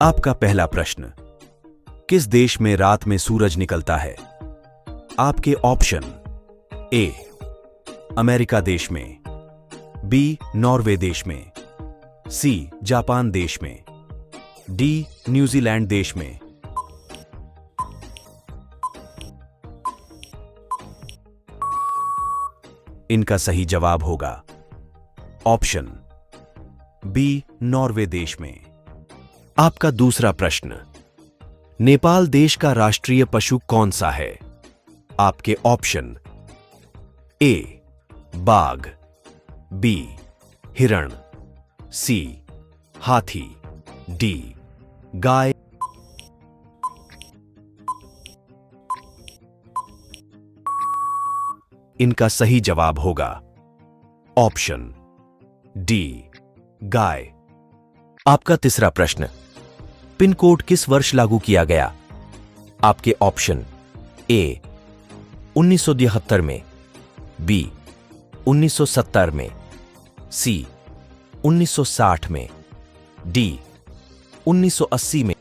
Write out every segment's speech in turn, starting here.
आपका पहला प्रश्न, किस देश में रात में सूरज निकलता है? आपके ऑप्शन: ए अमेरिका देश में, बी नॉर्वे देश में, सी जापान देश में, डी न्यूजीलैंड देश में। इनका सही जवाब होगा ऑप्शन बी नॉर्वे देश में। आपका दूसरा प्रश्न, नेपाल देश का राष्ट्रीय पशु कौन सा है? आपके ऑप्शन: ए बाघ, बी हिरण, सी हाथी, डी गाय। इनका सही जवाब होगा ऑप्शन डी गाय। आपका तीसरा प्रश्न, पिन कोड किस वर्ष लागू किया गया? आपके ऑप्शन: ए 1973 में, बी 1970 में, सी 1960 में, डी 1980 में।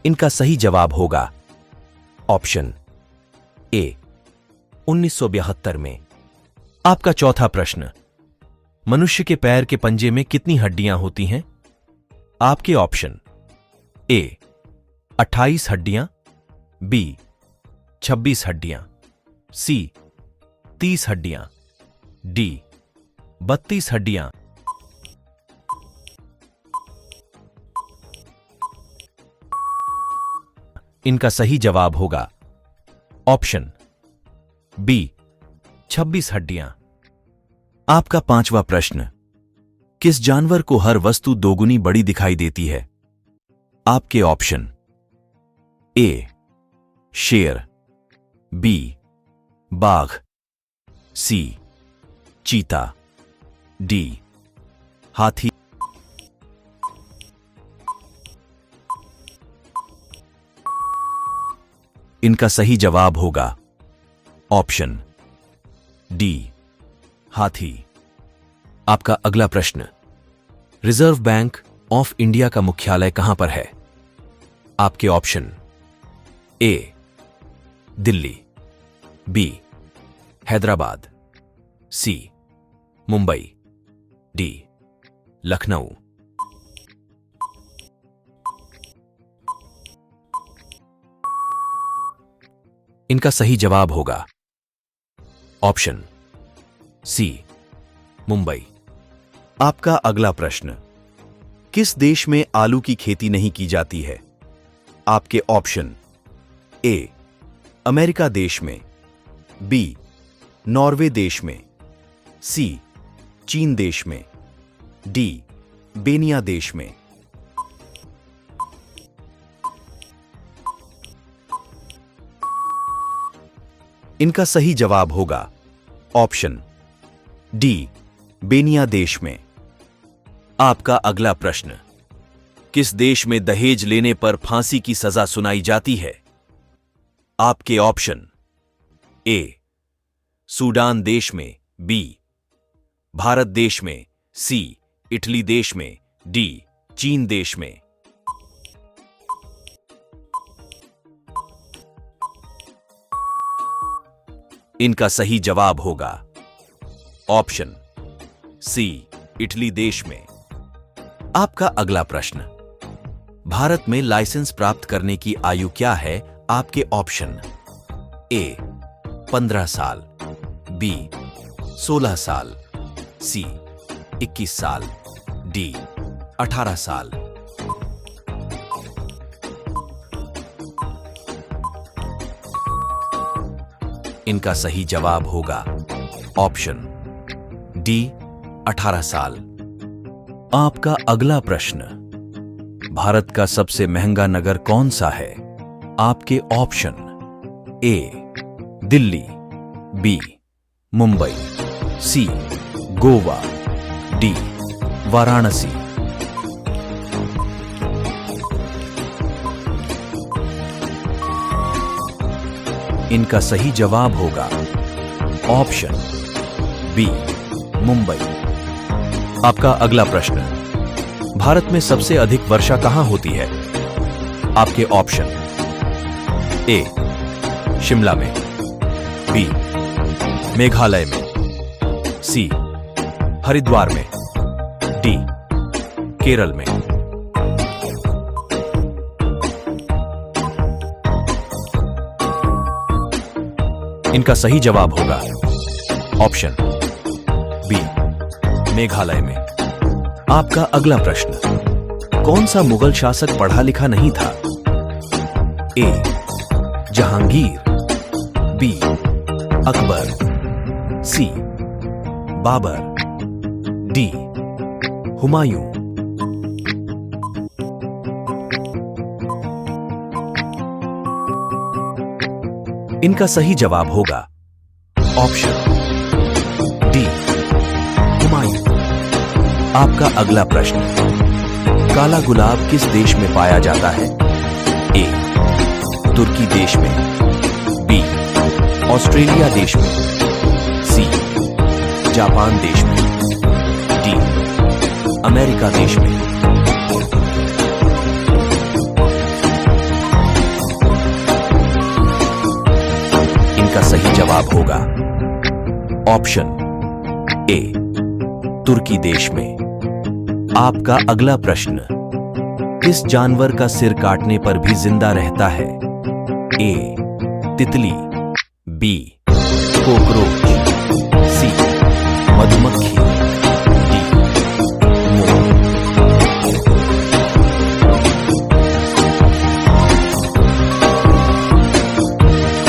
इनका सही जवाब होगा ऑप्शन ए 1972 में। आपका चौथा प्रश्न, मनुष्य के पैर के पंजे में कितनी हड्डियां होती हैं? आपके ऑप्शन: ए 28 हड्डियां, बी 26 हड्डियां, सी 30 हड्डियां, डी 32 हड्डियां। इनका सही जवाब होगा ऑप्शन बी 26 हड्डियां। आपका पांचवा प्रश्न, किस जानवर को हर वस्तु दोगुनी बड़ी दिखाई देती है? आपके ऑप्शन: ए शेर, बी बाघ, सी चीता, डी हाथी। इनका सही जवाब होगा ऑप्शन डी हाथी। आपका अगला प्रश्न, रिजर्व बैंक ऑफ इंडिया का मुख्यालय कहां पर है? आपके ऑप्शन: ए दिल्ली, बी हैदराबाद, सी मुंबई, डी लखनऊ। इनका सही जवाब होगा ऑप्शन सी मुंबई। आपका अगला प्रश्न, किस देश में आलू की खेती नहीं की जाती है? आपके ऑप्शन: ए अमेरिका देश में, बी नॉर्वे देश में, सी चीन देश में, डी बेनिया देश में। इनका सही जवाब होगा ऑप्शन डी बेनिया देश में। आपका अगला प्रश्न, किस देश में दहेज लेने पर फांसी की सजा सुनाई जाती है? आपके ऑप्शन: ए सूडान देश में, बी भारत देश में, सी इटली देश में, डी चीन देश में। इनका सही जवाब होगा ऑप्शन सी इटली देश में। आपका अगला प्रश्न, भारत में लाइसेंस प्राप्त करने की आयु क्या है? आपके ऑप्शन: ए 15 साल, बी 16 साल, सी 21 साल, डी 18 साल। इनका सही जवाब होगा ऑप्शन डी 18 साल। आपका अगला प्रश्न, भारत का सबसे महंगा नगर कौन सा है? आपके ऑप्शन: ए दिल्ली, बी मुंबई, सी गोवा, डी वाराणसी। इनका सही जवाब होगा ऑप्शन बी मुंबई। आपका अगला प्रश्न, भारत में सबसे अधिक वर्षा कहां होती है? आपके ऑप्शन: ए शिमला में, बी मेघालय में, सी हरिद्वार में, डी केरल में। इनका सही जवाब होगा ऑप्शन बी मेघालय में। आपका अगला प्रश्न, कौन सा मुगल शासक पढ़ा लिखा नहीं था? ए जहांगीर, बी अकबर, सी बाबर, डी हुमायूं। इनका सही जवाब होगा ऑप्शन डी हुमायूं। आपका अगला प्रश्न, काला गुलाब किस देश में पाया जाता है? ए तुर्की देश में, बी ऑस्ट्रेलिया देश में, सी जापान देश में, डी अमेरिका देश में। इनका सही जवाब होगा ऑप्शन ए तुर्की देश में। आपका अगला प्रश्न, किस जानवर का सिर काटने पर भी जिंदा रहता है? ए तितली, बी कॉकरोच, सी मधुमक्खी, डी मोर।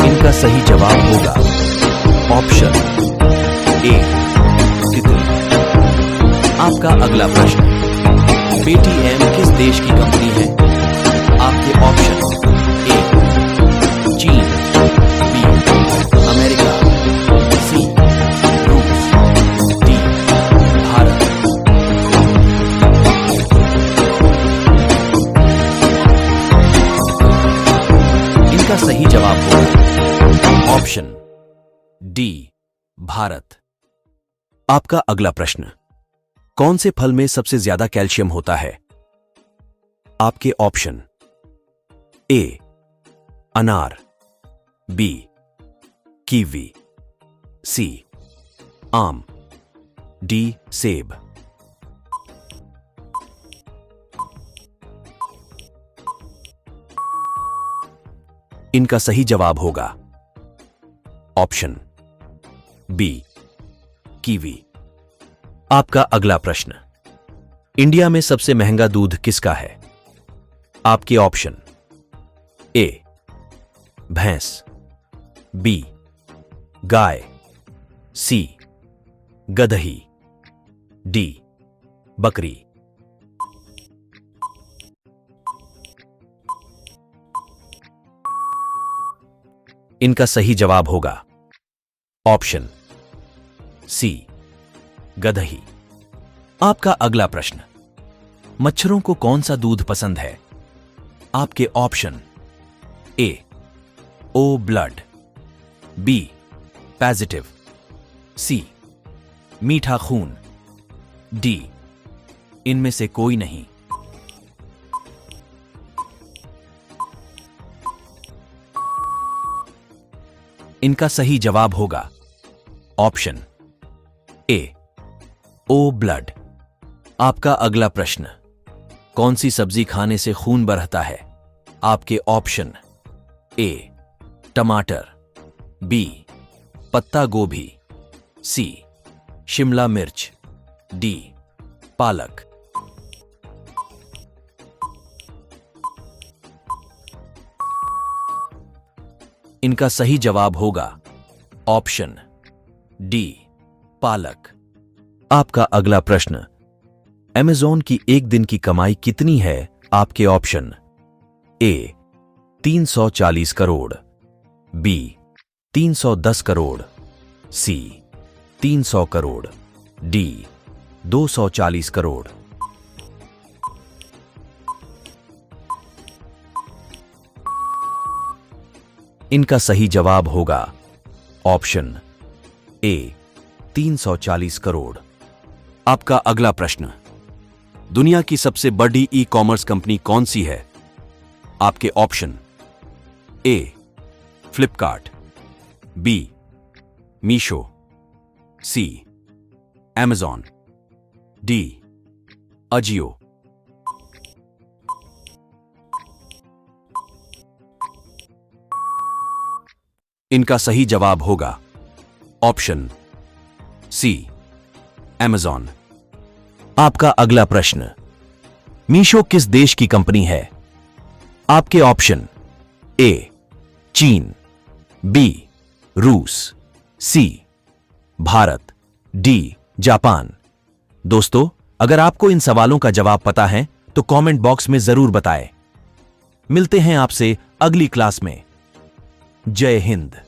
इनका सही जवाब होगा ऑप्शन ए तितली। आपका अगला प्रश्न, पेटीएम किस देश की कंपनी है? आपके ऑप्शन: ए चीन, बी अमेरिका, सी रूस, डी भारत। इनका सही जवाब होगा ऑप्शन डी भारत। आपका अगला प्रश्न, कौन से फल में सबसे ज्यादा कैल्शियम होता है? आपके ऑप्शन: ए अनार, बी कीवी, सी आम, डी सेब। इनका सही जवाब होगा ऑप्शन बी कीवी। आपका अगला प्रश्न, इंडिया में सबसे महंगा दूध किसका है? आपके ऑप्शन: ए भैंस, बी गाय, सी गदही, डी बकरी। इनका सही जवाब होगा ऑप्शन सी गदही। आपका अगला प्रश्न, मच्छरों को कौन सा दूध पसंद है? आपके ऑप्शन: ए ओ ब्लड, बी पॉजिटिव, सी मीठा खून, डी इनमें से कोई नहीं। इनका सही जवाब होगा ऑप्शन ए ओ ब्लड। आपका अगला प्रश्न, कौन सी सब्जी खाने से खून बढ़ता है? आपके ऑप्शन: ए टमाटर, बी पत्ता गोभी, सी शिमला मिर्च, डी पालक। इनका सही जवाब होगा ऑप्शन डी पालक। आपका अगला प्रश्न, अमेज़न की एक दिन की कमाई कितनी है? आपके ऑप्शन: ए 340 करोड़, बी 310 करोड़, सी 300 करोड़, डी 240 करोड़। इनका सही जवाब होगा ऑप्शन ए 340 करोड़। आपका अगला प्रश्न, दुनिया की सबसे बड़ी ई कॉमर्स कंपनी कौन सी है? आपके ऑप्शन, ए फ्लिपकार्ट, बी मीशो, सी Amazon, डी अजियो। इनका सही जवाब होगा ऑप्शन सी Amazon। आपका अगला प्रश्न, मीशो किस देश की कंपनी है? आपके ऑप्शन, ए चीन, बी रूस, सी भारत, डी जापान। दोस्तों, अगर आपको इन सवालों का जवाब पता है तो कमेंट बॉक्स में जरूर बताएं। मिलते हैं आपसे अगली क्लास में। जय हिंद।